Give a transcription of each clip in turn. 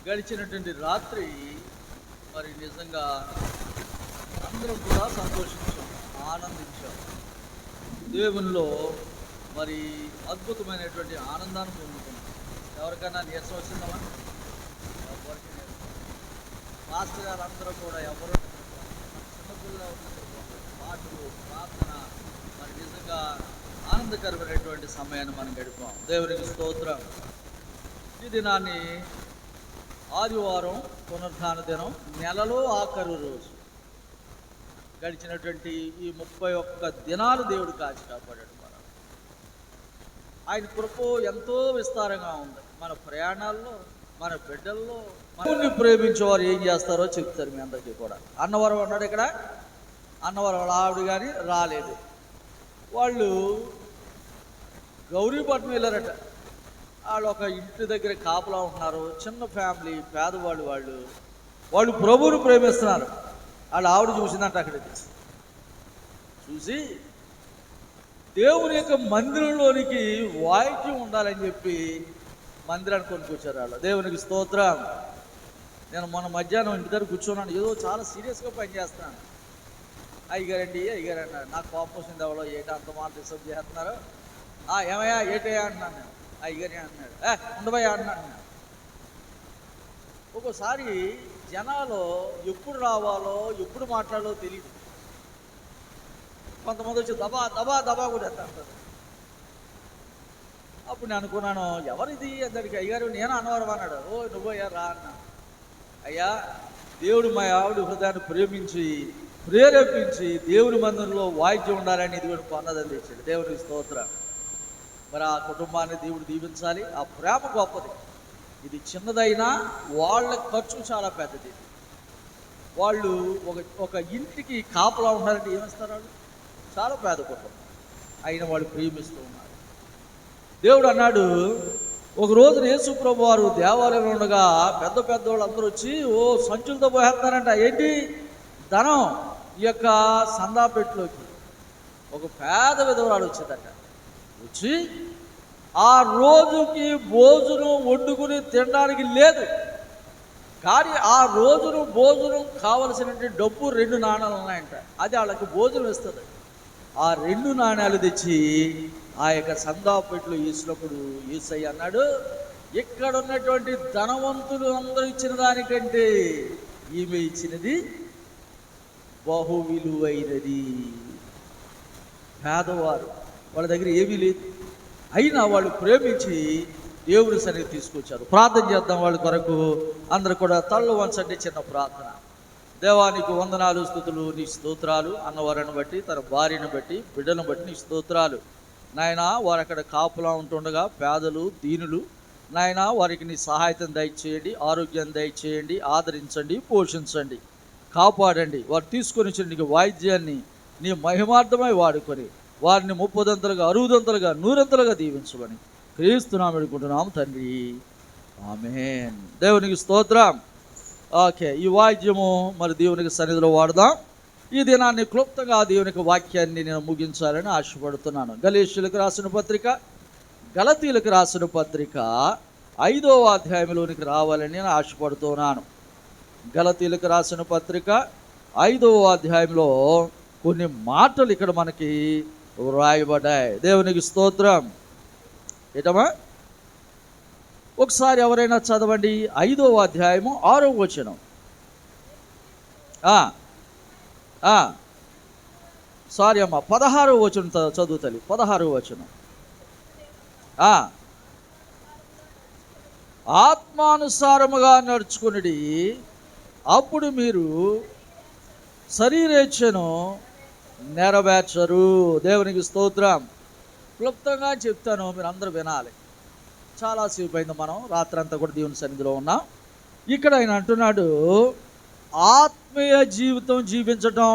గడిచినటువంటి రాత్రి మరి నిజంగా అందరం కూడా సంతోషించాం, ఆనందించాం. దేవునిలో మరి అద్భుతమైనటువంటి ఆనందాన్ని పొందుతున్నాం. ఎవరికైనా నీరసం వచ్చిందమ్మా? ఎవరికి నీరసం. మాస్టర్ గారు అందరూ కూడా ఎవరు చిన్నపిల్లలు పాటలు, ప్రార్థన, మరి నిజంగా ఆనందకరమైనటువంటి సమయాన్ని మనం గడిపాం. దేవునికి స్తోత్రం. ఈ దినాన్ని ఆదివారం పునరుద్ధాన దినం, నెలలో ఆఖరు రోజు. గడిచినటువంటి ఈ 31 దినాలు దేవుడు కాచి కాపాడాడు. ఆయన కృప ఎంతో విస్తారంగా ఉంది. మన ప్రయాణాల్లో, మన బిడ్డల్లో. మనల్ని ప్రేమించేవారు ఏం చేస్తారో చెప్తారు మీ అందరికీ కూడా. అన్నవరం అన్నాడు ఇక్కడ, అన్నవరం వాళ్ళ ఆవిడ కానీ రాలేదు. వాళ్ళు గౌరీపట్నం వెళ్ళారట. వాళ్ళు ఒక ఇంటి దగ్గర కాపలా ఉంటున్నారు, చిన్న ఫ్యామిలీ, పేదవాళ్ళు. వాళ్ళు ప్రభువుని ప్రేమిస్తున్నారు. వాళ్ళ ఆవిడ చూసిందంట. అక్కడికి చూసి దేవుని యొక్క మందిరంలోనికి వాయిద్యం ఉండాలని చెప్పి మందిరాన్ని కొనుక్కొచ్చారు వాళ్ళు. దేవునికి స్తోత్రం. నేను మొన్న మధ్యాహ్నం ఇంటి దగ్గర కూర్చున్నాను, ఏదో చాలా సీరియస్గా పనిచేస్తున్నాను. అయ్యగారండి అన్నారు. నాకు కోపం వచ్చింది. ఎవరో ఏటా అంత మాట డిస్టర్బ్ చేస్తున్నారు. ఏమయ్యా ఏటయ్యా అంటున్నాను నేను. అయ్యగారి అన్నాడు. ఉండవయ్యా అన్నాడు నేను. ఒక్కోసారి జనాలు ఎప్పుడు రావాలో ఎప్పుడు మాట్లాడాలో తెలియదు. కొంతమంది వచ్చి దబా దబా దబా కూడా అంటారు. అప్పుడు నేను అనుకున్నాను, ఎవరిది అందరికి. అయ్యారు నేను అన్నవరం అన్నాడు. నువ్వయ్యా రా అన్నా. అయ్యా, దేవుడు మా ఆవిడ హృదయాన్ని ప్రేరేపించి దేవుని మందిరంలో వాయిద్యం ఉండాలని ఇది కూడా పొన్నదని తెచ్చాడు. దేవునికి స్తోత్రం. మరి ఆ కుటుంబాన్ని దేవుడు దీవించాలి. ఆ ప్రేమ గొప్పది. ఇది చిన్నదైనా వాళ్ళ ఖర్చు చాలా పెద్దది. వాళ్ళు ఒక ఇంటికి కాపలా ఉన్నారంటే ఏమిస్తారు? వాళ్ళు చాలా పేద కుటుంబం అయిన వాళ్ళు ప్రేమిస్తూ ఉన్నారు. దేవుడు అన్నాడు, ఒక రోజున యేసు ప్రభు వారు దేవాలయంలో ఉండగా పెద్దవాళ్ళు అందరూ వచ్చి సంచులతో పోయేస్తారంట. ఏంటి? ధనం. ఈ యొక్క సందాపెట్టులోకి ఒక పేద విధవరాలు వచ్చిందట. వచ్చి ఆ రోజుకి భోజనం వండుకుని తినడానికి లేదు, కానీ ఆ రోజును భోజనం కావలసినటువంటి డబ్బు 2 నాణాలు ఉన్నాయంట. అది వాళ్ళకి భోజనం ఇస్తుంది. ఆ 2 నాణాలు తెచ్చి ఆ యొక్క సందాపెట్లు వేసినప్పుడు యేసయ్య అన్నాడు, ఇక్కడ ఉన్నటువంటి ధనవంతులు అందరూ ఇచ్చిన దానికంటే ఈమె ఇచ్చినది బహు విలువైనది. పేదవారు, వాళ్ళ దగ్గర ఏమీ లేదు, అయినా వాళ్ళు ప్రేమించి దేవుని సన్నిధి తీసుకొచ్చారు. ప్రార్థన చేద్దాం వాళ్ళ కొరకు. అందరూ కూడా తళ్ళు వంచండి. చిన్న ప్రార్థన. దేవానికి వందనాలు, స్తుతులు, నీ స్తోత్రాలు. అన్నవారిని బట్టి, తన భార్యను బట్టి, బిడ్డను బట్టి నీ స్తోత్రాలు. నాయన, వారు అక్కడ కాపులా ఉంటుండగా పేదలు, దీనులు, నాయన వారికి నీ సహాయతను దయచేయండి, ఆరోగ్యాన్ని దయచేయండి, ఆదరించండి, పోషించండి, కాపాడండి. వారు తీసుకొని వచ్చిన నీకు వాయిద్యాన్ని నీ మహిమార్థమై వాడుకొని వారిని 30దంతలుగా, 60దంతలుగా, 100దంతలుగా దీవించమని క్రీస్తునామమున వేడుకుంటున్నాం తండ్రి. ఆమేన్. దేవునికి స్తోత్రం. ఓకే, ఈ వాయిద్యము మరి దేవునికి సన్నిధిలో వాడదాం. ఈ దినాన్ని క్లుప్తంగా దేవునికి వాక్యాన్ని నేను ముగించాలని ఆశపడుతున్నాను. గలాతీయులకు రాసిన పత్రిక, గలాతీయులకు రాసిన పత్రిక 5వ అధ్యాయంలోనికి రావాలని నేను ఆశపడుతున్నాను. గలాతీయులకు రాసిన పత్రిక 5వ అధ్యాయంలో కొన్ని మాటలు ఇక్కడ మనకి వ్రాయబడ్డాయి. దేవునికి స్తోత్రం. ఏటమ్మా? ఒకసారి ఎవరైనా చదవండి. 5వ అధ్యాయము 6వ వచనం. సారీ అమ్మా, 16వ వచనం చదువుతలి. 16వ వచనం. ఆత్మానుసారముగా నడుచుకుని అప్పుడు మీరు శరీరేచ్ఛను నెరవేర్చరు. దేవునికి స్తోత్రం. క్లుప్తంగా చెప్తాను, మీరు అందరూ వినాలి. చాలాసేపు అయింది, మనం రాత్రంతా కూడా దేవుని సన్నిధిలో ఉన్నాం. ఇక్కడ ఆయన అంటున్నాడు, ఆత్మీయ జీవితం జీవించటం,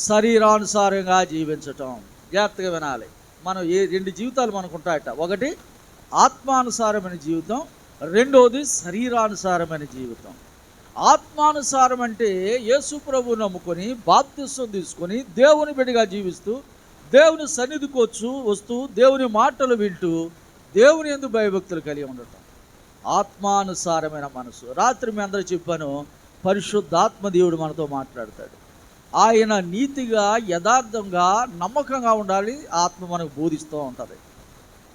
శరీరానుసారంగా జీవించటం. జాగ్రత్తగా వినాలి. మనం 2 జీవితాలు మనకు ఉంటాయట. ఒకటి ఆత్మానుసారమైన జీవితం, రెండోది శరీరానుసారమైన జీవితం. ఆత్మానుసారం అంటే యేసు ప్రభువు నమ్ముకొని బాప్తిసం తీసుకొని దేవుని బిడ్డగా జీవిస్తూ దేవుని సన్నిధికి వస్తూ దేవుని మాటలు వింటూ దేవుని యందు భయభక్తులు కలిగి ఉండటం. ఆత్మానుసారమైన మనసు. రాత్రి మీ అందరూ చెప్పాను, పరిశుద్ధాత్మ దేవుడు మనతో మాట్లాడతాడు. ఆయన నీతిగా, యథార్థంగా, నమ్మకంగా ఉండాలి. ఆత్మ మనకు బోధిస్తూ ఉంటుంది.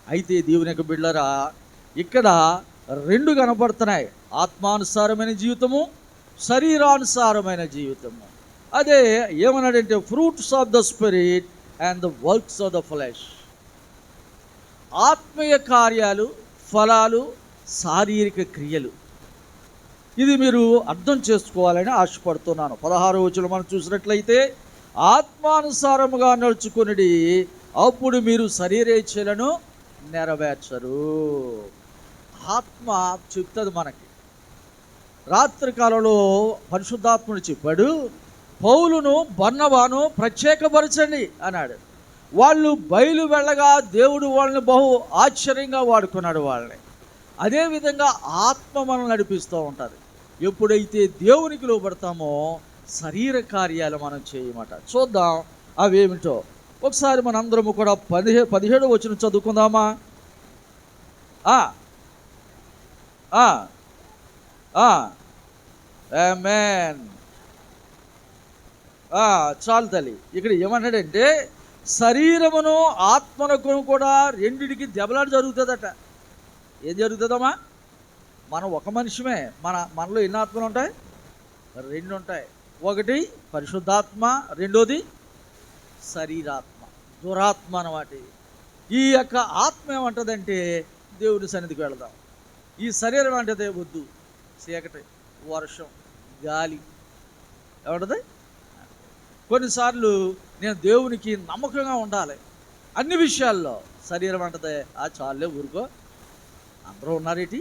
అయితే దేవుని యొక్క బిడ్డలారా, ఇక్కడ రెండు కనపడుతున్నాయి: ఆత్మానుసారమైన జీవితము, శరీరానుసారమైన జీవితము. అదే ఏమన్నాడంటే, fruits of the spirit and the works of the flesh. ఆత్మీయ కార్యాలు, ఫలాలు, శారీరక క్రియలు. ఇది మీరు అర్థం చేసుకోవాలని ఆశపడుతున్నాను. 16వ వచనం మనం చూసినట్లయితే, ఆత్మానుసారముగా నడుచుకుని అప్పుడు మీరు శరీరేచ్ఛలను నెరవేర్చరు. ఆత్మ చెప్తుంది మనకి. రాత్రి కాలంలో పరిశుద్ధాత్ముడు చెప్పాడు, పౌలును బర్నబాను ప్రత్యేకపరచండి అన్నాడు. వాళ్ళు బయలు వెళ్ళగా దేవుడు వాళ్ళని బహు ఆశ్చర్యంగా వాడుకున్నాడు వాళ్ళని. అదేవిధంగా ఆత్మ మనల్ని నడిపిస్తూ ఉంటుంది. ఎప్పుడైతే దేవునికి లోబడతామో శరీర కార్యాలు మనం చేయమాట. చూద్దాం అవేమిటో. ఒకసారి మనందరము కూడా 17వ వచనం చదువుకుందామా? ఆమేన్. చాలు తల్లి. ఇక్కడ ఏమన్నాడంటే, శరీరమును ఆత్మనకు కూడా రెండిటికి దెబ్బలాట జరుగుతుందట. ఏం జరుగుతుందమ్మా? మనం ఒక మనిషిమే. మనలో ఎన్ని ఆత్మలు ఉంటాయి? రెండు ఉంటాయి. ఒకటి పరిశుద్ధాత్మ, రెండోది శరీరాత్మ, దురాత్మ అన్నమాట. ఈ యొక్క ఆత్మ ఏమంటుందంటే, దేవుడి సన్నిధికి వెళదాం. ఈ శరీరం అంటే వద్దు, చీకటి, వర్షం, గాలి. ఏమంటుంది? కొన్నిసార్లు నేను దేవునికి నమ్మకంగా ఉండాలి అన్ని విషయాల్లో. శరీరం అంటది, చాలే ఊరుకో, అందరూ ఉన్నారేటి,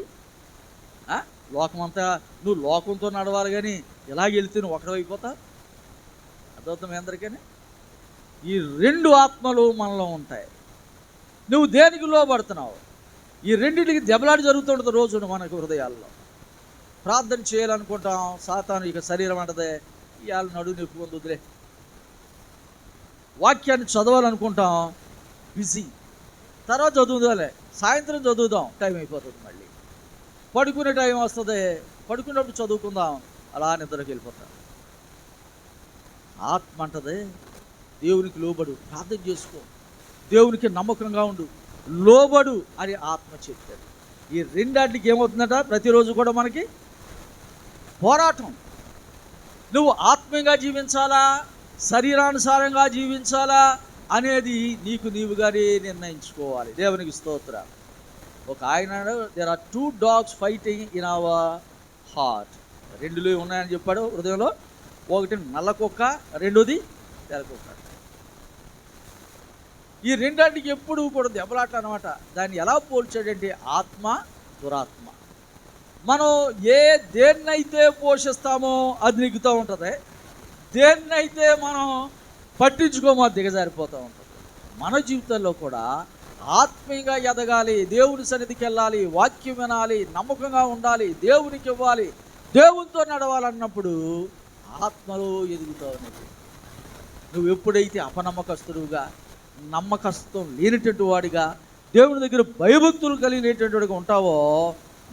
లోకమంతా నువ్వు లోకంతో నడవాలి కానీ ఇలాగెళ్తే నువ్వు ఒకడు అయిపోతా. అర్థవుతాం మీ అందరికీ. ఈ రెండు ఆత్మలు మనలో ఉంటాయి. నువ్వు దేనికి లోబడుతున్నావు? ఈ రెండింటికి దెబ్బలాట జరుగుతుంటుంది రోజు మనకు హృదయాల్లో. ప్రార్థన చేయాలనుకుంటాం, సాతాను ఇక శరీరం అంటదే, ఇవాళ నడువు నొప్పి వదిలే. వాక్యాన్ని చదవాలనుకుంటాం, బిజీ, తర్వాత చదువుదాలే, సాయంత్రం చదువుదాం, టైం అయిపోతుంది. మళ్ళీ పడుకునే టైం వస్తుంది, పడుకున్నప్పుడు చదువుకుందాం, అలా నిద్రకి వెళ్ళిపోతాం. ఆత్మ అంటదే, దేవునికి లోబడు, ప్రార్థన చేసుకో, దేవునికి నమ్మకంగా ఉండు, లోబడు అని ఆత్మ చెప్తాడు. ఈ రెండాటికి ఏమవుతుందట? ప్రతిరోజు కూడా మనకి పోరాటం. నువ్వు ఆత్మీయంగా జీవించాలా, శరీరానుసారంగా జీవించాలా అనేది నీకు నీవుగానే నిర్ణయించుకోవాలి. దేవునికి స్తోత్రం. ఒక ఆయన, there are 2 dogs fighting in our heart. రెండులో ఉన్నాయని చెప్పాడు హృదయంలో. ఒకటి నల్ల కుక్క, రెండోది తెల్ల కుక్క. ఈ రెండాటికి ఎప్పుడు కూడా దెబ్బలాట అనమాట. దాన్ని ఎలా పోల్చాడంటే, ఆత్మ, దురాత్మ. మనం దేన్నైతే పోషిస్తామో అది నెగ్గుతూ ఉంటుంది, దేన్నైతే మనం పట్టించుకోమో దిగజారిపోతూ ఉంటుంది. మన జీవితంలో కూడా ఆత్మీయంగా ఎదగాలి, దేవుని సన్నిధికి వెళ్ళాలి, వాక్యం వినాలి, నమ్మకంగా ఉండాలి, దేవునికి ఇవ్వాలి, దేవునితో నడవాలన్నప్పుడు ఆత్మలో ఎదుగుతూ ఉన్నది. నువ్వు ఎప్పుడైతే అపనమ్మకస్తుడుగా, నమ్మకత్వం లేనటువంటి వాడిగా, దేవుని దగ్గర భయభక్తులు కలిగినటువంటి వాడిగా ఉంటావో,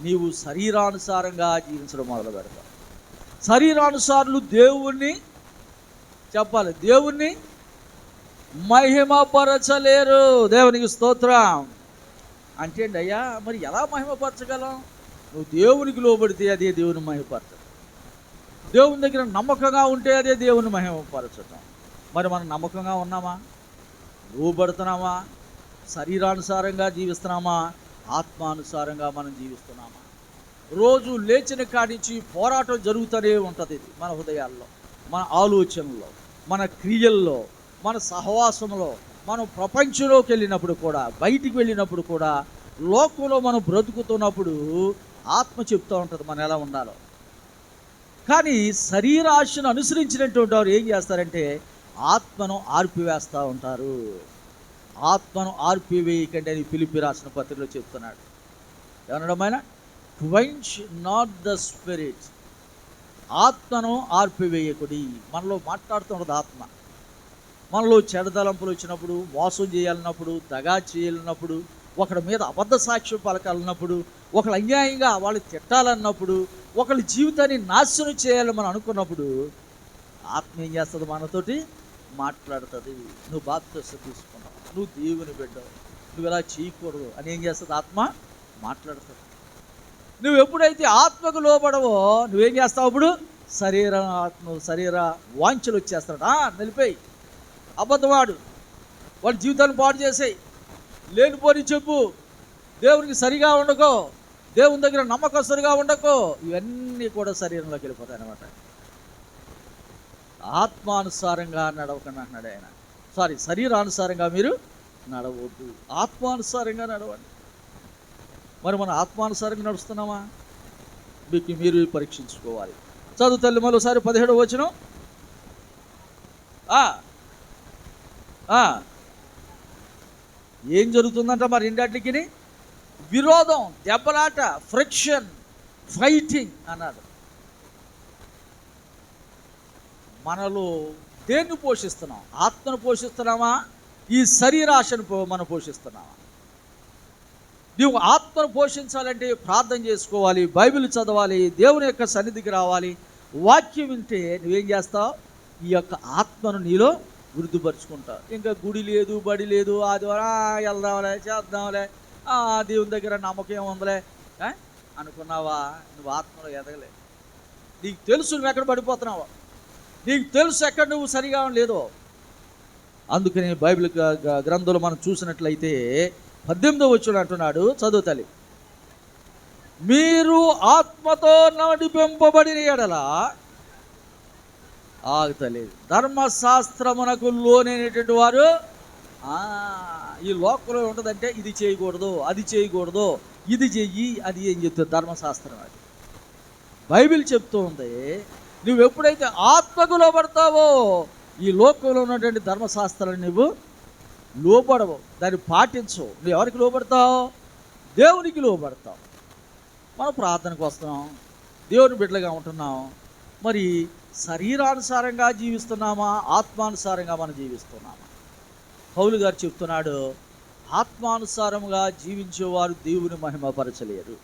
నీవు శరీరానుసారంగా జీవించడం మొదలు పెడతావు. శరీరానుసారులు దేవుణ్ణి చెప్పాలి, దేవుణ్ణి మహిమపరచలేరు. దేవునికి స్తోత్రం. అంటే అయ్యా, మరి ఎలా మహిమపరచగలం? నువ్వు దేవునికి లోబడితే అదే దేవుని మహిమపరచడం, దేవుని దగ్గర నమ్మకంగా ఉంటే అదే దేవుని మహిమపరచడం. మరి మనం నమ్మకంగా ఉన్నామా? లోబడుతున్నామా? శరీరానుసారంగా జీవిస్తున్నామా? ఆత్మానుసారంగా మనం జీవిస్తున్నామా? రోజు లేచిన కాడి నుంచి పోరాటం జరుగుతూనే ఉంటుంది. మన హృదయాల్లో, మన ఆలోచనలో, మన క్రియల్లో, మన సహవాసంలో, మనం ప్రపంచంలోకి వెళ్ళినప్పుడు కూడా, బయటికి వెళ్ళినప్పుడు కూడా, లోకంలో మనం బ్రతుకుతున్నప్పుడు ఆత్మ చెప్తూ ఉంటుంది మనం ఎలా ఉండాలో. కానీ శరీరాశను అనుసరించినటువంటి వారు ఏం చేస్తారంటే, ఆత్మను ఆర్పివేస్తూ ఉంటారు. ఆత్మను ఆర్పివేయకండి అని ఫిలిప్పీ రాసిన పత్రికలో చెప్తున్నాడు. ఏమనడమైనా, క్వెంచ్ నాట్ ద స్పిరిట్. ఆత్మను ఆర్పివేయకుడి. మనలో మాట్లాడుతున్నది ఆత్మ. మనలో చెడతలంపులు వచ్చినప్పుడు, మోసం చేయాలన్నప్పుడు, దగా చేయాలన్నప్పుడు, ఒకడి మీద అబద్ధ సాక్ష్యం పలకాలన్నప్పుడు, ఒకళ్ళు అన్యాయంగా వాళ్ళు తిట్టాలన్నప్పుడు, ఒకళ్ళ జీవితాన్ని నాశనం చేయాలని మనం అనుకున్నప్పుడు ఆత్మ ఏం చేస్తుంది? మనతోటి మాట్లాడుతుంది. నువ్వు బాప్తిసం తీసుకున్నావు, నువ్వు దేవుని బిడ్డవు, నువ్వు ఇలా చేయకూడదు అని ఏం చేస్తుంది? ఆత్మ మాట్లాడుతుంది. నువ్వు ఎప్పుడైతే ఆత్మకు లోబడవో నువ్వేం చేస్తావు? అప్పుడు శరీర వాంఛలు వచ్చేస్తాడు. నిలిపోయి అబద్ధవాడు, వాడి జీవితాన్ని పాడు చేసేయి, లేనిపోని చెప్పు, దేవునికి సరిగా ఉండకో, దేవుని దగ్గర నమ్మకస్తుడిగా ఉండకో, ఇవన్నీ కూడా శరీరంలోకి వెళ్ళిపోతాయి అన్నమాట. ఆత్మానుసారంగా నడవకండి అంటున్నాడు ఆయన. శరీరానుసారంగా మీరు నడవద్దు, ఆత్మానుసారంగా నడవండి. మరి మనం ఆత్మానుసారంగా నడుస్తున్నామా? మీరు పరీక్షించుకోవాలి. చదువు తల్లి మరోసారి 17వ వచనం. ఏం జరుగుతుందంట మరి? రెండాటికి విరోధం, దెబ్బలాట, ఫ్రిక్షన్, ఫైటింగ్ అన్నాడు. మనలో దేన్ని పోషిస్తున్నాం? ఆత్మను పోషిస్తున్నామా? ఈ శరీరాశను మనం పోషిస్తున్నామా? నువ్వు ఆత్మను పోషించాలంటే ప్రార్థన చేసుకోవాలి, బైబిల్ చదవాలి, దేవుని యొక్క సన్నిధికి రావాలి. వాక్యం వింటే నువ్వేం చేస్తావు? ఈ యొక్క ఆత్మను నీలో వృద్ధిపరుచుకుంటావు. ఇంకా గుడి లేదు, బడి లేదు, ఆదివారం వెళ్దాంలే, చేద్దాంలే, దేవుని దగ్గర నమ్మకం ఏముందిలే అనుకున్నావా? నువ్వు ఆత్మలో ఎదగలే. నీకు తెలుసు నువ్వు ఎక్కడ పడిపోతున్నావో, నీకు తెలుసు ఎక్కడ నువ్వు సరిగా లేదో. అందుకని బైబిల్ గ్రంథంలో మనం చూసినట్లయితే 18వ వచనం అంటున్నాడు, చదువు తల్లి. మీరు ఆత్మతో నడిపింపబడిన ఎడల ఆగుతలేదు, ధర్మశాస్త్రమునకు లోనైనటువంటి వారు. ఈ లోకంలో ఉంటుందంటే ఇది చేయకూడదు, అది చేయకూడదు, ఇది చెయ్యి, అది ఏం చెప్తుంది? ధర్మశాస్త్రం. అది బైబిల్ చెప్తూ ఉంది. నువ్వు ఎప్పుడైతే ఆత్మకు లోపడతావో ఈ లోకంలో ఉన్నటువంటి ధర్మశాస్త్రాన్ని నువ్వు లోపడవు, దాన్ని పాటించవు. నువ్వు ఎవరికి లోపడతావు? దేవునికి లోపడతావు. మనం ప్రార్థనకు వస్తున్నాం, దేవుని బిడ్డలుగా ఉంటున్నాం. మరి శరీరానుసారంగా జీవిస్తున్నామా, ఆత్మానుసారంగా మనం జీవిస్తున్నామా? పౌలు గారు చెప్తున్నాడు, ఆత్మానుసారంగా జీవించేవారు దేవుని మహిమపరచలేరు,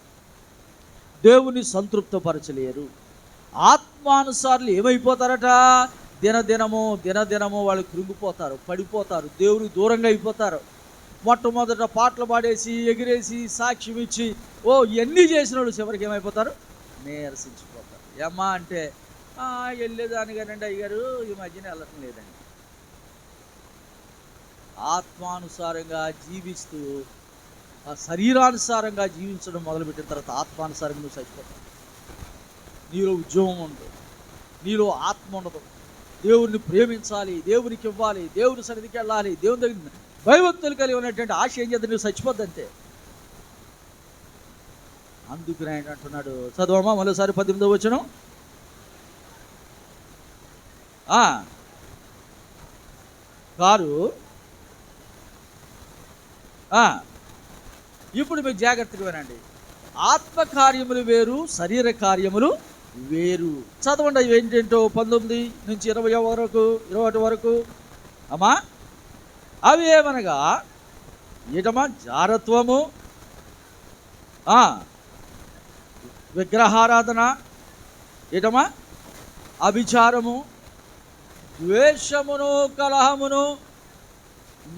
దేవుని సంతృప్తపరచలేరు. ఆత్మానుసారులు ఏమైపోతారట? దినదినము వాళ్ళు కృంగిపోతారు, పడిపోతారు, దేవునికి దూరంగా అయిపోతారు. మొట్టమొదట పాటలు పాడేసి, ఎగిరేసి, సాక్ష్యం ఇచ్చి, ఇవన్నీ చేసిన వాళ్ళు చివరికి ఏమైపోతారు? నీరసించిపోతారు. ఏమ్మా అంటే వెళ్ళేదాని కానండి అయ్యారు, ఈ మధ్యన వెళ్ళటం లేదండి. ఆత్మానుసారంగా జీవిస్తూ శరీరానుసారంగా జీవించడం మొదలుపెట్టిన తర్వాత ఆత్మానుసారంగా నువ్వు చచ్చిపోతావు. నీలో ఉద్యోగం ఉండదు, నీలో ఆత్మ ఉండదు. దేవుడిని ప్రేమించాలి, దేవునికి ఇవ్వాలి, దేవుని సన్నిధికి వెళ్ళాలి, దేవుని దగ్గర భయభక్తులు కలిగి ఉన్నటువంటి ఆశ ఏం చేద్దాం? నువ్వు చచ్చిపోద్దంతే. అందుకని ఆయన అంటున్నాడు, చదవమా మరోసారి 18వ వచనం. కారు ఇప్పుడు మీరు జాగ్రత్తగా వినండి. ఆత్మకార్యములు వేరు, శరీర కార్యములు వేరు. చదవండి అవి ఏంటంటో 19 నుంచి 21 వరకు. అమ్మా, అవి ఏమనగా ఏటమ్మా? జారత్వము, విగ్రహారాధన, ఏటమ్మా? అభిచారము, ద్వేషమును, కలహమును,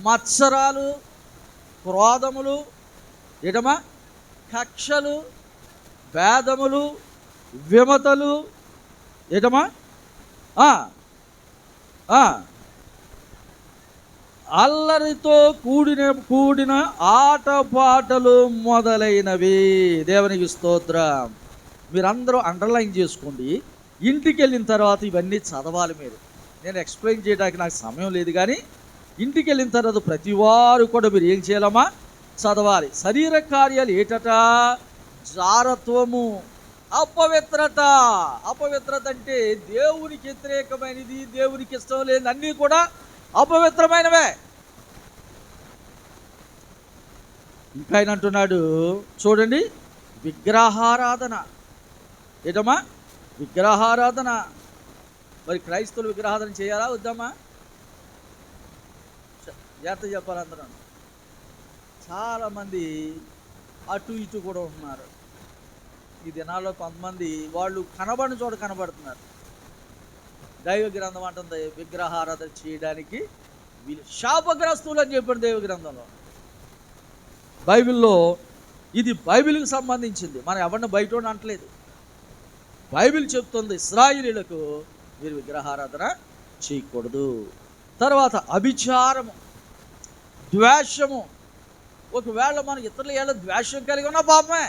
మత్సరాలు, క్రోధములు, ఏటమ్మా? కక్షలు, భేదములు, విమతలు, ఏటమ్మా? అల్లరితో కూడిన ఆటపాటలు మొదలైనవి. దేవునికి స్తోత్రం. మీరందరూ అండర్లైన్ చేసుకోండి. ఇంటికి వెళ్ళిన తర్వాత ఇవన్నీ చదవాలి. నేను ఎక్స్ప్లెయిన్ చేయడానికి నాకు సమయం లేదు, కానీ ఇంటికి వెళ్ళిన తర్వాత ప్రతి వారు కూడా మీరు ఏం చేయాలమ్మా? చదవాలి. శరీర కార్యాలు ఏటట? జారత్వము, అపవిత్రత. అపవిత్రత అంటే దేవునికి వ్యతిరేకమైనది, దేవునికి ఇష్టం లేని అన్నీ కూడా అపవిత్రమైనవే. ఇంకా ఆయన అంటున్నాడు చూడండి, విగ్రహారాధన. ఏటమ్మా? విగ్రహారాధన. మరి క్రైస్తవులు విగ్రహారాధన చేయాలా వద్దామా? జాగ్రత్త చెప్పాలి అందరూ. చాలామంది అటు ఇటు కూడా ఉంటున్నారు. ఈ దినాల్లో కొంతమంది వాళ్ళు కనబడిన చోట కనబడుతున్నారు. దైవ గ్రంథం అంటుంది విగ్రహారాధన చేయడానికి వీళ్ళు శాపగ్రస్తులు అని చెప్పాడు దైవ గ్రంథంలో. బైబిల్లో ఇది బైబిల్కి సంబంధించింది, మనం ఎవరిని బయట అనట్లేదు. బైబిల్ చెప్తుంది ఇశ్రాయేలీయులకు మీరు విగ్రహారాధన చేయకూడదు. తర్వాత అభిచారము, ద్వేషము. ఒకవేళ మనం ఇతరుల ఏళ్ళ ద్వేషం కలిగి ఉన్న పాపమే.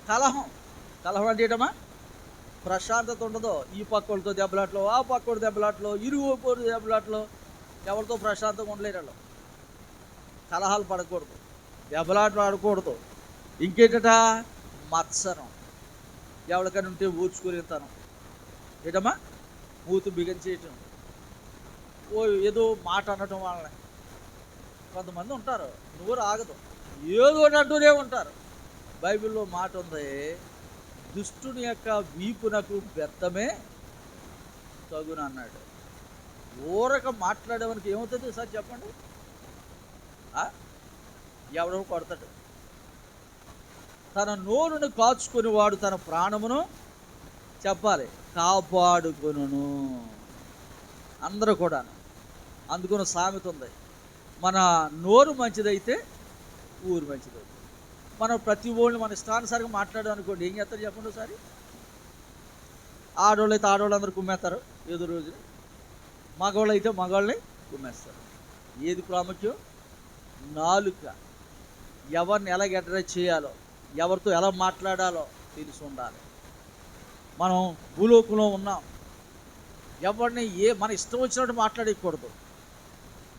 కలహం అంటే ఏంటమ్మా? ప్రశాంతత ఉండదు. ఈ పక్కోడితో దెబ్బలాట్లో, ఆ పక్కోడి దెబ్బలాట్లో, ఇరుగు పొరుగు దెబ్బలాట్లో, ఎవరితో ప్రశాంతంగా ఉండలేరు వాళ్ళు. కలహాలు పడకూడదు, దెబ్బలాట్లు ఆడకూడదు. ఇంకేంటట? మత్సరం, ఎవరికైనా ఉంటే ఊర్చుకునేతనం. ఏంటమ్మా? మూతు బిగించేయటం, ఏదో మాట అనటం వాళ్ళని. కొంతమంది ఉంటారు నోరు ఆగదు, ఏదో అంటూనే ఉంటారు. బైబిల్లో మాట ఉంది, దుష్టుని యొక్క వీపునకు బెత్తమే తగును అన్నాడు. ఊరక మాట్లాడేవానికి ఏమవుతుంది సార్ చెప్పండి? ఎవడో కొడతాడు. తన నోరును కాచుకొని వాడు తన ప్రాణమును చెప్పాలి కాపాడుకొనును. అందరూ కూడా అందుకున్న సామెత ఉంది, మన నోరు మంచిదైతే ఊరు మంచిదైతే. మనం ప్రతి ఓళ్ళు మన ఇష్టానుసారంగా మాట్లాడాం అనుకోండి, ఏం చేస్తారు చెప్పండి ఒకసారి? ఆడవాళ్ళు అయితే ఆడవాళ్ళు అందరూ కుమ్మేస్తారు ఏదో రోజు, మగవాళ్ళు అయితే మగవాళ్ళని కుమ్మేస్తారు. ఏది ప్రాముఖ్యం? నాలుక. ఎవరిని ఎలా అడ్రస్ చేయాలో, ఎవరితో ఎలా మాట్లాడాలో తెలిసి ఉండాలి. మనం భూలోకంలో ఉన్నాం, ఎవరిని మన ఇష్టం వచ్చినట్టు మాట్లాడకూడదు.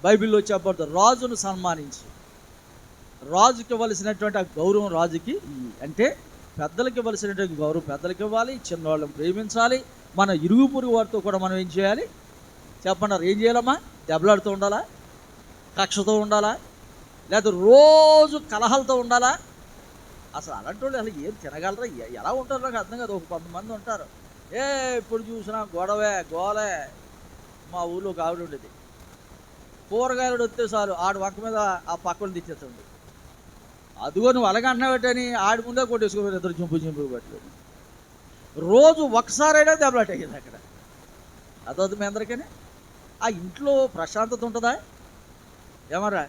బైబిల్లో చెప్పబడదు రాజును సన్మానించి, రాజుకి ఇవ్వాల్సినటువంటి ఆ గౌరవం రాజుకి అంటే పెద్దలకి ఇవ్వాల్సినటువంటి గౌరవం పెద్దలకి ఇవ్వాలి, చిన్నవాళ్ళని ప్రేమించాలి. మన ఇరుగు పొరుగు వారితో కూడా మనం ఏం చేయాలి చెప్పండి? ఏం చేయాలమ్మా? దెబ్బలాడుతూ ఉండాలా? కక్షతో ఉండాలా? లేదా రోజు కలహాలతో ఉండాలా? అసలు అలాంటి వాళ్ళు అసలు ఏం తినగలరా? ఎలా ఉంటారో నాకు అర్థం కాదు. ఒక కొంతమంది ఉంటారు, ఇప్పుడు చూసినా గొడవే గోలే. మా ఊళ్ళో ఒక ఆవిడ ఉండేది, కూరగాయలు వస్తే చాలు ఆడు వంక మీద ఆ పక్కన తెచ్చేస్తుంది. అదిగో నువ్వు అలాగే అన్నావేటని ఆడి ముందే కొట్టేసుకోవాలి, ఇద్దరు చింపు పట్టుకొని. రోజు ఒకసారైనా దెబ్బలాట అయ్యేది అక్కడ. అదవుతుంది మీ అందరికీ. ఆ ఇంట్లో ప్రశాంతత ఉంటుందా? ఏమరా?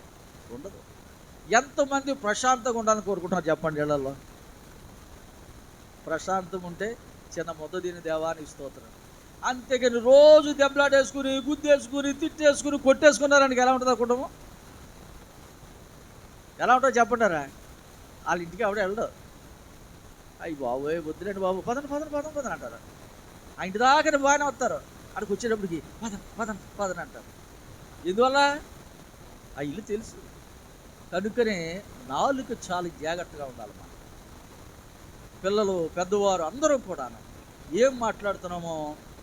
ఉండదు. ఎంతమంది ప్రశాంతంగా ఉండాలని కోరుకుంటున్నారు చెప్పండి? ఇళ్లలో ప్రశాంతంగా ఉంటే చిన్న ముద్ద దీని దేవానికి స్తోత్రం. అంతేగాని రోజు దెబ్బలాటేసుకుని గుద్దేసుకుని తిట్టేసుకుని కొట్టేసుకున్నారని ఎలా ఉంటుంది ఆ కుటుంబం? ఎలా ఉంటుందో చెప్పండారా? వాళ్ళ ఇంటికి ఆవిడ వెళ్ళడు. అయ్యి బాబోయ్ వద్దులేండి బాబు, పదన అంటారు. ఆ ఇంటి దాకా బాగానే వస్తారు, అక్కడికి వచ్చేటప్పటికి పదన అంటారు. ఎందువల్ల? ఆ ఇల్లు తెలుసు. కనుకనే నాలుక చాలా జాగ్రత్తగా ఉండాలి. మనం పిల్లలు పెద్దవారు అందరూ కూడా ఏం మాట్లాడుతున్నామో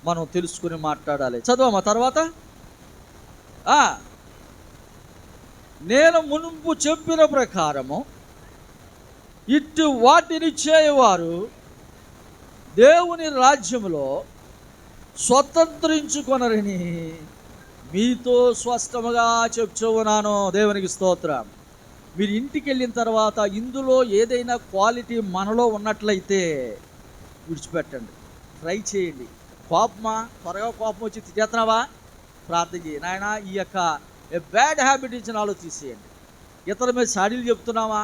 మనం తెలుసుకుని మాట్లాడాలి. చదవమా తర్వాత. నేను మునుపు చెప్పిన ప్రకారము ఇటు వాటిని చేయవారు దేవుని రాజ్యములో స్వతంత్రించుకొనరని మీతో స్పష్టముగా చెప్తున్నాను. దేవునికి స్తోత్రం. మీరు ఇంటికి వెళ్ళిన తర్వాత ఇందులో ఏదైనా క్వాలిటీ మనలో ఉన్నట్లయితే విడిచిపెట్టండి, ట్రై చేయండి. కోపమా? త్వరగా కోపం వచ్చి చేస్తున్నావా? ప్రార్థన చేయి. నాయన ఈ యొక్క బ్యాడ్ హ్యాబిట్ ఇచ్చిన నాలో తీసేయండి. ఇతరుల మీద సాడీలు చెప్తున్నావా?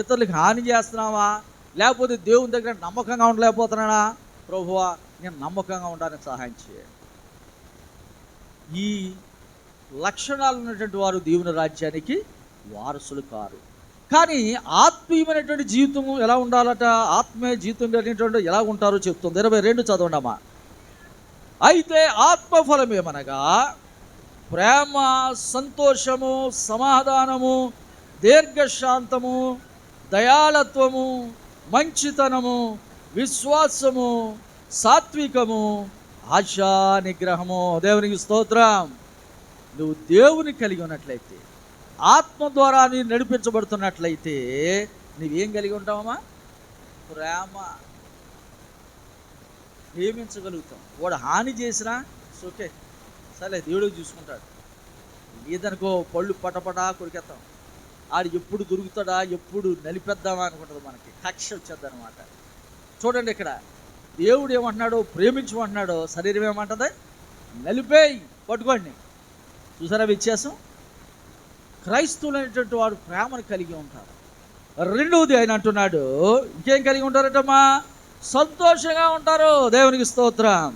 ఇతరులకు హాని చేస్తున్నావా? లేకపోతే దేవుని దగ్గర నమ్మకంగా ఉండలేకపోతున్నానా? ప్రభువా నేను నమ్మకంగా ఉండడానికి సహాయం చేయండి. ఈ లక్షణాలు ఉన్నటువంటి వారు దేవుని రాజ్యానికి వారసులు కారు. కానీ ఆత్మీయమైనటువంటి జీవితము ఎలా ఉండాలట? ఆత్మీయ జీవితం కలిగినటువంటి ఎలా ఉంటారో చెప్తుంది. 22 చదవండమ్మా. అయితే ఆత్మఫలం ఏమనగా ప్రేమ, సంతోషము, సమాధానము, దీర్ఘశాంతము, దయాళత్వము, మంచితనము, విశ్వాసము, సాత్వికము, ఆశా నిగ్రహము. దేవునికి స్తోత్రం. నువ్వు దేవుని కలిగి ఉన్నట్లయితే, ఆత్మ ద్వారా నీవు నడిపించబడుతున్నట్లయితే నువ్వేం కలిగి ఉంటావమ్మా? ప్రేమ. ప్రేమించగలుగుతాం. వాడు హాని చేసినా ఓకే సరే దేవుడు చూసుకుంటాడు. లేదనుకో పళ్ళు పటపటా కొరికేస్తాం. ఆడు ఎప్పుడు దొరుకుతాడా, ఎప్పుడు నలిపేద్దామా అనుకుంటుంది. మనకి కక్ష వచ్చేద్ది అనమాట. చూడండి ఇక్కడ దేవుడు ఏమంటున్నాడో, ప్రేమించమంటున్నాడో, శరీరం ఏమంటుంది, నలిపేయి, పట్టుకోండి. చూసారా వ్యత్యాసం? క్రైస్తవులు అనేటువంటి వాడు ప్రేమను కలిగి ఉంటారు. రెండవది ఆయన అంటున్నాడు, ఇంకేం కలిగి ఉంటారటమ్మా, సంతోషంగా ఉంటారు. దేవునికి స్తోత్రం.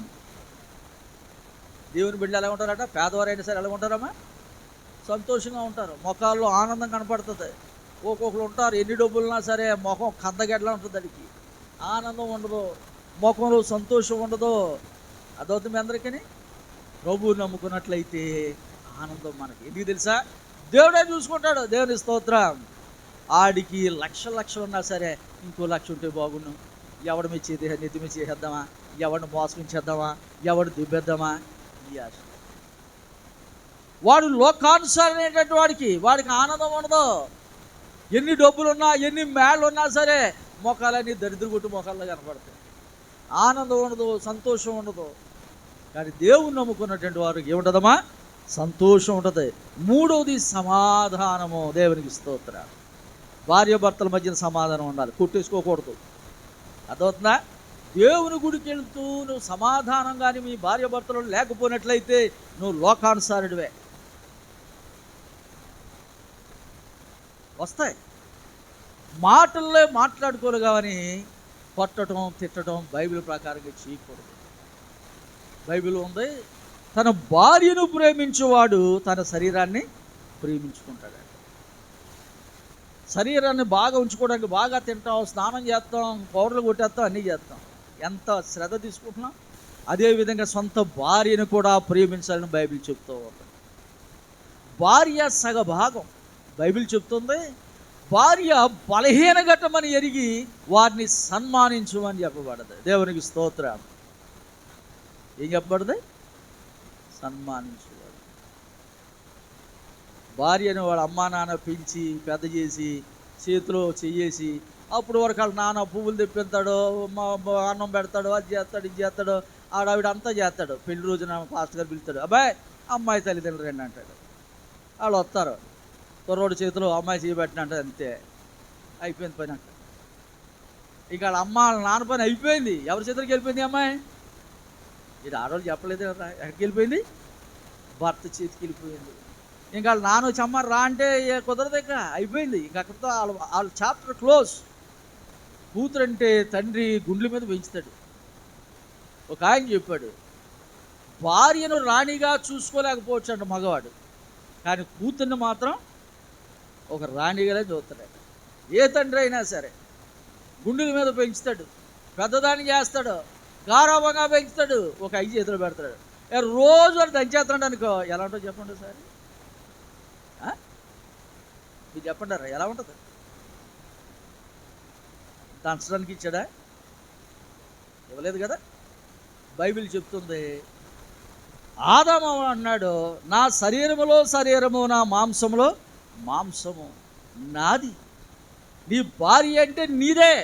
దేవుని బిడ్డలు ఎలా ఉంటారట, పేదవారైనా సరే ఎలా ఉంటారమ్మా, సంతోషంగా ఉంటారు. ముఖాల్లో ఆనందం కనపడుతుంది. ఒక్కొక్కరు ఉంటారు, ఎన్ని డబ్బులున్నా సరే ముఖం కందగడ్డలా ఉంటుంది, దానికి ఆనందం ఉండదు, ముఖంలో సంతోషం ఉండదు. అదవుతుంది మీ అందరికీ. ప్రభువు నమ్ముకున్నట్లయితే ఆనందం మనకి. ఎందుకు తెలుసా, దేవుడే చూసుకుంటాడు. దేవుని స్తోత్రం. ఆడికి లక్షలు ఉన్నా సరే ఇంకో 1,00,000 ఉంటే బాగుండు, ఎవడు మెచ్చేది నెత్తి మీద చేసేద్దామా, ఎవడిని మోసగించేద్దామా, ఎవడు దిబ్బేద్దామా, ఈ ఆశ. వాడు లోకానుసారమైనటువంటి వాడికి ఆనందం ఉండదు. ఎన్ని డబ్బులున్నా, ఎన్ని మేళ్ళు ఉన్నా సరే మొఖాలన్నీ దరిద్ర కొట్టు మొఖాల్లో కనపడతాయి. ఆనందం ఉండదు, సంతోషం ఉండదు. కానీ దేవుని నమ్ముకున్నటువంటి వారికి ఏముంటుందమ్మా, సంతోషం ఉంటుంది. మూడవది సమాధానము. దేవునికి స్తోత్రం. భార్య భర్తల మధ్యన సమాధానం ఉండాలి, కొట్టేసుకోకూడదు. అర్థమవుతుందా? దేవుని గుడికి వెళ్తూ నువ్వు సమాధానం కానీ మీ భార్య భర్తలు లేకపోయినట్లయితే నువ్వు లోకానుసారుడివే. వస్తాయి మాటల్లో మాట్లాడుకోరు, కానీ కొట్టడం తిట్టడం బైబిల్ ప్రకారంగా చేయకూడదు. బైబిల్ ఉంది, తన భార్యను ప్రేమించేవాడు తన శరీరాన్ని ప్రేమించుకుంటాడు. శరీరాన్ని బాగా ఉంచుకోవడానికి బాగా తింటాం, స్నానం చేస్తాం, పౌడర్లు కొట్టేస్తాం, అన్నీ చేస్తాం. ఎంత శ్రద్ధ తీసుకుంటున్నాం. అదేవిధంగా సొంత భార్యను కూడా ప్రేమించాలని బైబిల్ చెప్తూ ఉంటుంది. భార్య సగభాగం. బైబిల్ చెప్తుంది, భార్య బలహీన ఘట్టమని ఎరిగి వారిని సన్మానించమని చెప్పబడదు. దేవునికి స్తోత్రం. ఏం చెప్పబడదు? సన్మానించేవాడు. భార్యను వాళ్ళ అమ్మా నాన్న పెంచి పెద్ద చేసి చేతిలో చెయ్యేసి అప్పుడు వరకు వాళ్ళ నాన్న పువ్వులు తెప్పిస్తాడు, అన్నం పెడతాడు, అది చేస్తాడు, ఇది చేస్తాడు, ఆవిడ అంతా చేస్తాడు. పెళ్లి రోజున పాస్టర్ గారు పిలుస్తాడు, అబ్బాయి అమ్మాయి తల్లిదండ్రులు రండి అంటాడు. వాళ్ళు వస్తారు, కుర్రోడు చేతిలో అమ్మాయి చేయబెట్టినంటే అంతే, అయిపోయింది పని. అక్కడ ఇక వాళ్ళ అమ్మ వాళ్ళ నాన్న పని అయిపోయింది. ఎవరి చేతులకి వెళ్ళిపోయింది అమ్మాయి? ఇది ఆడవాళ్ళు చెప్పలేదు కదా, ఎక్కడికి వెళ్ళిపోయింది? భర్త చేతికి వెళ్ళిపోయింది. ఇంకా వాళ్ళ నాన్న వచ్చి అమ్మ రా అంటే కుదరదు, ఇక అయిపోయింది. ఇంక అక్కడితో వాళ్ళ చాప్టర్ క్లోజ్. కూతురు అంటే తండ్రి గుండెల మీద పెంచుతాడు. ఒక ఆయన చెప్పాడు, భార్యను రాణిగా చూసుకోలేకపోవచ్చు అంట మగవాడు, కానీ కూతుర్ని మాత్రం ఒక రాణిగానే చూస్తాడు. ఏ తండ్రి అయినా సరే గుండెల మీద పెంచుతాడు, పెద్దదాన్ని చేస్తాడు, గారాభంగా పెంచుతాడు, ఒక 5 చేతులు పెడతాడు. రోజు అని దంచేస్తాడు అనుకో, ఎలా ఉంటుందో చెప్పండి సార్, మీరు చెప్పండి ఎలా ఉంటుంది? దంచడానికి ఇచ్చాడా? ఇవ్వలేదు కదా. బైబిల్ చెప్తుంది, ఆదాము అన్నాడు, నా శరీరములో శరీరము, నా మాంసములో మాంసము నాది. నీ భార్య అంటే నీదే.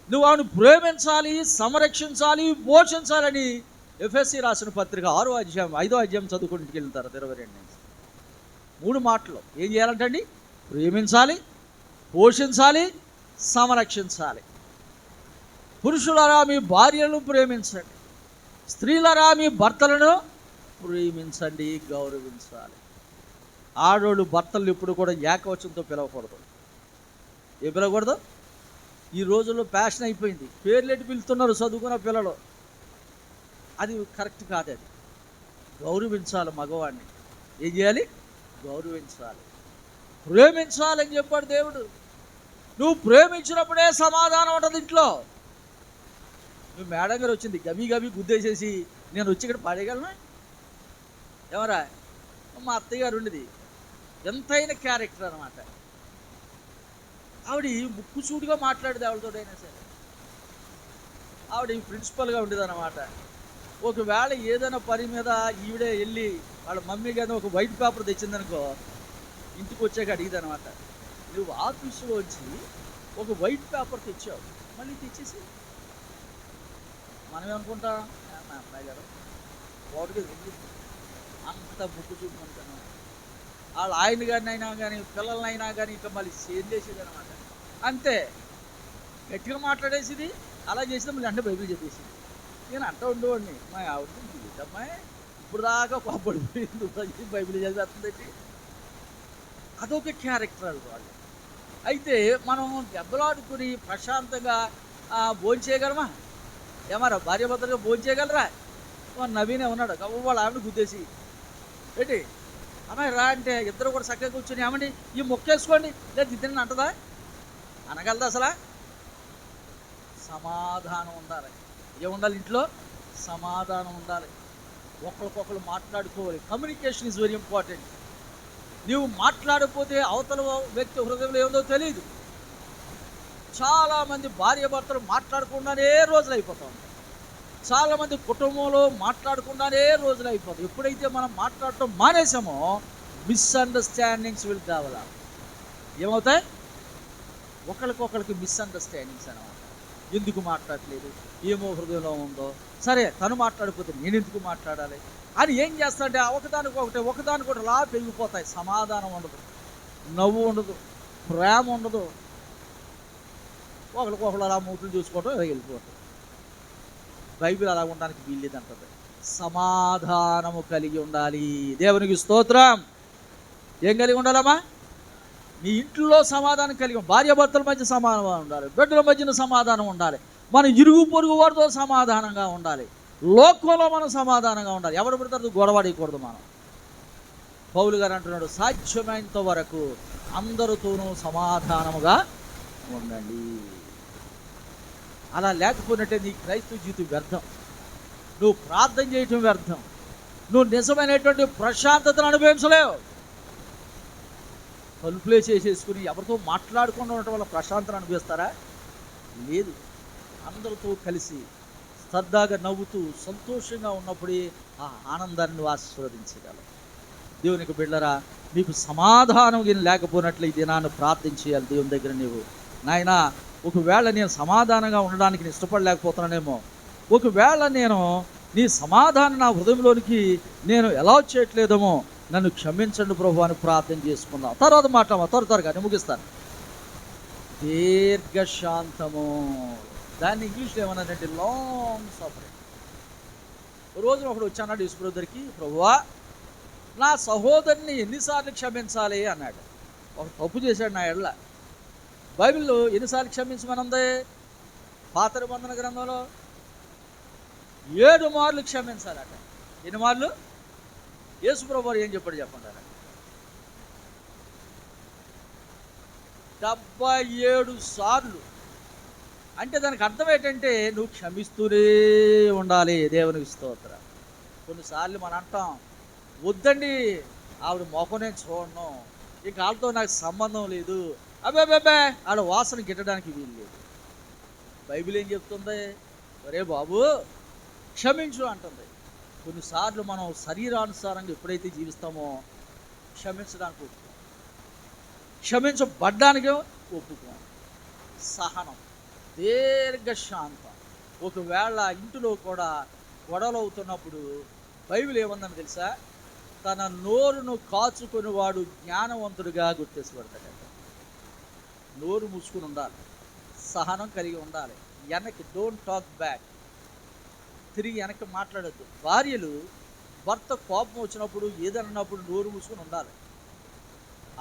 నువ్వు ఆమెను ప్రేమించాలి, సంరక్షించాలి, పోషించాలని ఎఫెసీ రాసిన పత్రిక 6వ అధ్యాయం 5వ అధ్యాయం చదువుకుంటూ వెళ్తారు. 22 నుంచి 3 మాటలు ఏం చేయాలంటండి? ప్రేమించాలి, పోషించాలి, సంరక్షించాలి. పురుషులారా మీ భార్యలను ప్రేమించండి, స్త్రీలారా మీ భర్తలను ప్రేమించండి, గౌరవించాలి. ఆడోళ్ళు భర్తలు ఎప్పుడు కూడా ఏకవచనంతో పిలవకూడదు. ఏ పిలవకూడదు? ఈ రోజుల్లో ఫ్యాషన్ అయిపోయింది, పేర్లెట్టి పిలుస్తున్నారు చదువుకున్న పిల్లలు. అది కరెక్ట్ కాదు. అది గౌరవించాలి. మగవాడిని ఏం చేయాలి? గౌరవించాలి, ప్రేమించాలని చెప్పాడు దేవుడు. నువ్వు ప్రేమించినప్పుడే సమాధానం ఉంటుంది ఇంట్లో. నువ్వు మేడం గారు వచ్చింది గమి గుద్దేసేసి నేను వచ్చి ఇక్కడ పడేయగలను? ఎవరా? మా అత్తయ్య గారు ఉండేది, ఎంతైనా క్యారెక్టర్ అనమాట. ఆవిడ ముక్కుసూటిగా మాట్లాడేది ఆవిడతోడైనా సరే. ఆవిడ ప్రిన్సిపల్గా ఉండేది అనమాట. ఒకవేళ ఏదైనా పని మీద ఈవిడే వెళ్ళి వాళ్ళ మమ్మీ కానీ ఒక వైట్ పేపర్ తెచ్చిందనుకో, ఇంటికి వచ్చాక అడిగింది అనమాట, నువ్వు ఆఫీసులో వచ్చి ఒక వైట్ పేపర్ తెచ్చావు, మళ్ళీ తెచ్చేసి. మనం ఏమనుకుంటాం, మా అమ్మాయి గారు వాటికి అంత ముక్కు చూపుకుంటాను. వాళ్ళు ఆయన గారిని అయినా కానీ పిల్లలనైనా కానీ ఇంకా మళ్ళీ సేమ్ చేసేది అనమాట. అంతే, గట్టిగా మాట్లాడేసింది, అలా చేసింది, మళ్ళీ అంటే బైబిల్ చెప్పేసింది. నేను అంటూ ఉండేవాడిని, మా ఆవిడ అమ్మాయి ఇప్పుడు దాకా కోపడిపోయింది, బైబిల్ చదివేస్తుందండి. అదొక క్యారెక్టర్ వాళ్ళు. అయితే మనం దెబ్బలాడుకుని ప్రశాంతంగా భోంచేయగలమా? ఏమారా భార్య భర్తగా భోంచేయగలరా? నవీనే ఉన్నాడు, వాళ్ళ ఆవిడ గుద్దేసి ఏంటి అమ్మాయి రా అంటే ఇద్దరు కూడా చక్కగా కూర్చొని ఏమండి ఈ మొక్కేసుకోండి లేదా ఇద్దరిని అంటదా? అనగలదా అసలు? సమాధానం ఉండాలి. ఏముండాలి ఇంట్లో? సమాధానం ఉండాలి. ఒకరికొకరు మాట్లాడుకోవాలి. Communication is very important. నీవు మాట్లాడకపోతే అవతల వ్యక్తి హృదయంలో ఏముందో తెలియదు. చాలామంది భార్య భర్తలు మాట్లాడకుండానే రోజులు అయిపోతూ ఉంటాయి. చాలామంది కుటుంబంలో మాట్లాడకుండానే రోజులు అయిపోతాయి. ఎప్పుడైతే మనం మాట్లాడటం మానేసామో మిస్అండర్స్టాండింగ్స్ విల్ డెవలప్. ఏమవుతాయి? ఒకరికొకరికి మిస్అండర్స్టాండింగ్స్ అనమాట. ఎందుకు మాట్లాడలేదు, ఏమో హృదయంలో ఉందో, సరే తను మాట్లాడిపోతే నేను ఎందుకు మాట్లాడాలి అని ఏం చేస్తాడంటే ఒకదానికొకటి లా పెరిగిపోతాయి. సమాధానం ఉండదు, నవ్వు ఉండదు, ప్రేమ ఉండదు. ఒకరికొకరు అలా మూతులు చూసుకోవడం ఇలా వెళ్ళిపోతాయి. బైబిల్ అలా ఉండడానికి వీల్లేదంటది. సమాధానము కలిగి ఉండాలి. దేవునికి స్తోత్రం. ఏం కలిగి ఉండాలమ్మా? నీ ఇంట్లో సమాధానం కలిగి, భార్యాభర్తల మధ్య సమాధానం ఉండాలి, బిడ్డల మధ్యన సమాధానం ఉండాలి, మన ఇరుగు పొరుగు వారితో సమాధానంగా ఉండాలి, లోకంలో మనం సమాధానంగా ఉండాలి. ఎవరు పెడతారు గొడవడకూడదు. మనం పౌలు గారు అంటున్నాడు, సాధ్యమైనంత వరకు అందరితోనూ సమాధానముగా ఉండండి. అలా లేకపోయినట్టే నీ క్రైస్తవ జీవితం వ్యర్థం, నువ్వు ప్రార్థన చేయటం వ్యర్థం, నువ్వు నిజమైనటువంటి ప్రశాంతతను అనుభవించలేవు. తలుపులే చేసేసుకుని ఎవరితో మాట్లాడకుండా ఉండటం వల్ల ప్రశాంతను అనుభవిస్తారా? లేదు. అందరితో కలిసి సరదాగా నవ్వుతూ సంతోషంగా ఉన్నప్పుడే ఆ ఆనందాన్ని నువ్వు ఆస్వాదించగలవు. దేవునికి బిడ్డరా, నీకు సమాధానం లేకపోయినట్లు ఈ దినాన్ని ప్రార్థన చేయాలి దేవుని దగ్గర. నీవు నాయనా, ఒకవేళ నేను సమాధానంగా ఉండడానికి నేను ఇష్టపడలేకపోతున్నానేమో, ఒకవేళ నేను నీ సమాధానం నా హృదయంలోనికి నేను ఎలా చేయట్లేదేమో, నన్ను క్షమించండి ప్రభు అని ప్రార్థన చేసుకుందాం. తర్వాత మాట్లాడమా, త్వరగా నేను ముగిస్తాను. దీర్ఘశాంతము, దాన్ని ఇంగ్లీష్లో ఏమన్నానంటే లాంగ్ సఫరింగ్. రోజున ఒకడు వచ్చాడు యేసు దగ్గరికి, ప్రభువా నా సహోదరుని ఎన్నిసార్లు క్షమించాలి అన్నాడు. ఒక తప్పు చేశాడు నా ఎడల. బైబిల్లో ఎన్నిసార్లు క్షమించమనుంది? పాత నిబంధన గ్రంథంలో 7 మార్లు క్షమించాలట. ఎన్ని మార్లు? యేసు ప్రభువు ఏం చెప్పాడు చెప్పండి? 77 సార్లు. అంటే దానికి అర్థం ఏంటంటే నువ్వు క్షమిస్తూనే ఉండాలి. దేవునికి స్తోత్రం. కొన్నిసార్లు మనం అంటాం, వద్దండి ఆవిడ మొఖం నేను చూడను, ఇక వాళ్ళతో నాకు సంబంధం లేదు, అబ్బాబ్బాబ్బా ఆడ వాసన గిట్టడానికి వీలు లేదు. బైబిల్ ఏం చెప్తుంది? ఒరే బాబు క్షమించు అంటుంది. కొన్నిసార్లు మనం శరీరానుసారంగా ఎప్పుడైతే జీవిస్తామో క్షమించడానికి ఒప్పుకోం, క్షమించబడ్డానికి ఒప్పుకోం. సహనం, దీర్ఘశాంతం. ఒకవేళ ఇంటిలో కూడా గొడవలు అవుతున్నప్పుడు బైబిల్ ఏముందని తెలుసా? తన నోరును కాచుకొని వాడు జ్ఞానవంతుడిగా గుర్తించబడతాడు. నోరు మూసుకుని ఉండాలి, సహనం కలిగి ఉండాలి. వెనక్కి డోంట్ టాక్ బ్యాక్, తిరిగి వెనక్కి మాట్లాడద్దు. భార్యలు భర్త కోపం వచ్చినప్పుడు ఏదన్నప్పుడు నోరు మూసుకుని ఉండాలి.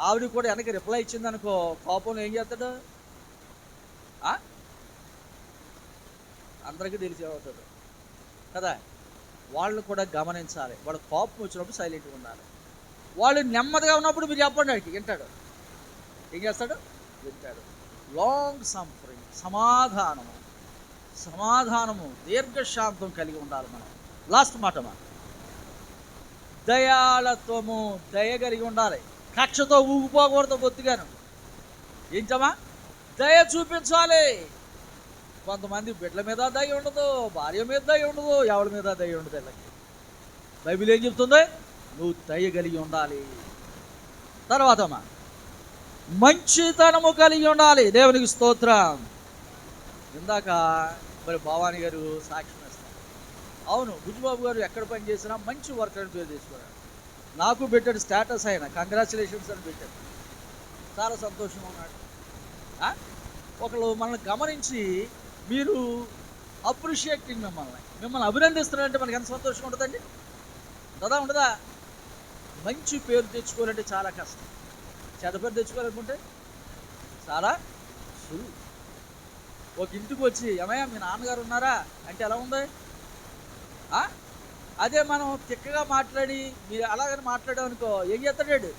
ఆవిడ కూడా వెనక్కి రిప్లై ఇచ్చింది అనుకో, కోపంలో ఏం చేస్తాడు? అందరికీ తెలిసి అవుతాడు కదా. వాళ్ళు కూడా గమనించాలి. వాళ్ళ కోపం వచ్చినప్పుడు సైలెంట్గా ఉండాలి. వాళ్ళు నెమ్మదిగా ఉన్నప్పుడు మీరు చెప్పండి, వాడికి వింటాడు. ఏం చేస్తాడు? వింటాడు. లాంగ్ సఫరింగ్, సమాధానము దీర్ఘశాంతం కలిగి ఉండాలి మనం. లాస్ట్ మాట, దయాళత్వము, దయ కలిగి ఉండాలి. కక్షతో ఊగిపోకూడదు బొత్తిగాను. ఏంటమ్మా? దయ చూపించాలి. కొంతమంది బిడ్డల మీద దయ ఉండదు, భార్య మీద దయ ఉండదు, ఎవరి మీద దయ ఉండదు. వీళ్ళకి బైబిల్ ఏం చెప్తుంది? నువ్వు దయ కలిగి ఉండాలి. తర్వాత మంచితనము కలిగి ఉండాలి. దేవునికి స్తోత్రం. ఇందాక మరి భవానీ గారు సాక్ష్యం ఇస్తారు. అవును, బుజ్జిబాబు గారు ఎక్కడ పని చేసినా మంచి వర్క్ అని పేరు తీసుకున్నాడు. నాకు పెట్టాడు స్టేటస్, ఆయన కంగ్రాచులేషన్స్ అని పెట్టాడు. చాలా సంతోషంగా ఉన్నాడు. ఒకళ్ళు మనల్ని గమనించి మీరు అప్రిషియేటింగ్ మిమ్మల్ని అభినందిస్తున్నారంటే మనకి ఎంత సంతోషంగా ఉంటుందండి. ఉండదా? మంచి పేరు తెచ్చుకోవాలంటే చాలా కష్టం. చెడ్డ పేరు తెచ్చుకోవాలనుకుంటే చాలా సులువు. ఒక ఇంటికి వచ్చి ఏమయ్యా మీ నాన్నగారు ఉన్నారా అంటే ఎలా ఉంది? అదే మనం తిక్కగా మాట్లాడి మీరు అలాగని మాట్లాడామనుకో ఏం చేస్తాడు?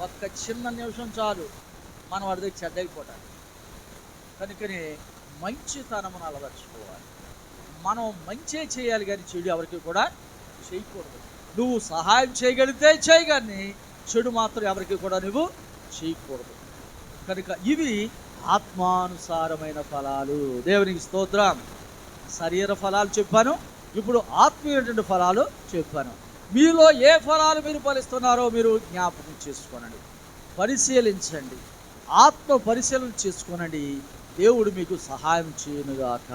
ఒక్క చిన్న నిమిషం చాలు మనం వాడి దగ్గర చెడ్డైపోతాడు. కనుకని మంచితనమును అలవర్చుకోవాలి. మనం మంచి చేయాలి కానీ చెడు ఎవరికి కూడా చేయకూడదు. నువ్వు సహాయం చేయగలిగితే చేయగాని చెడు మాత్రం ఎవరికి కూడా నువ్వు చేయకూడదు. కనుక ఇవి ఆత్మానుసారమైన ఫలాలు. దేవునికి స్తోత్రం. శరీర ఫలాలు చెప్పాను, ఇప్పుడు ఆత్మీయటువంటి ఫలాలు చెప్పాను. మీలో ఏ ఫలాలు మీరు ఫలిస్తున్నారో మీరు జ్ఞాపకం చేసుకోనండి, పరిశీలించండి, ఆత్మ పరిశీలన చేసుకోనండి. దేవుడు మీకు సహాయం చేయనుగాక.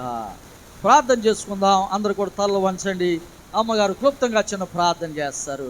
ప్రార్థన చేసుకుందాం. అందరూ కూడా తలలు వంచండి. అమ్మగారు క్లుప్తంగా చిన్న ప్రార్థన చేస్తారు.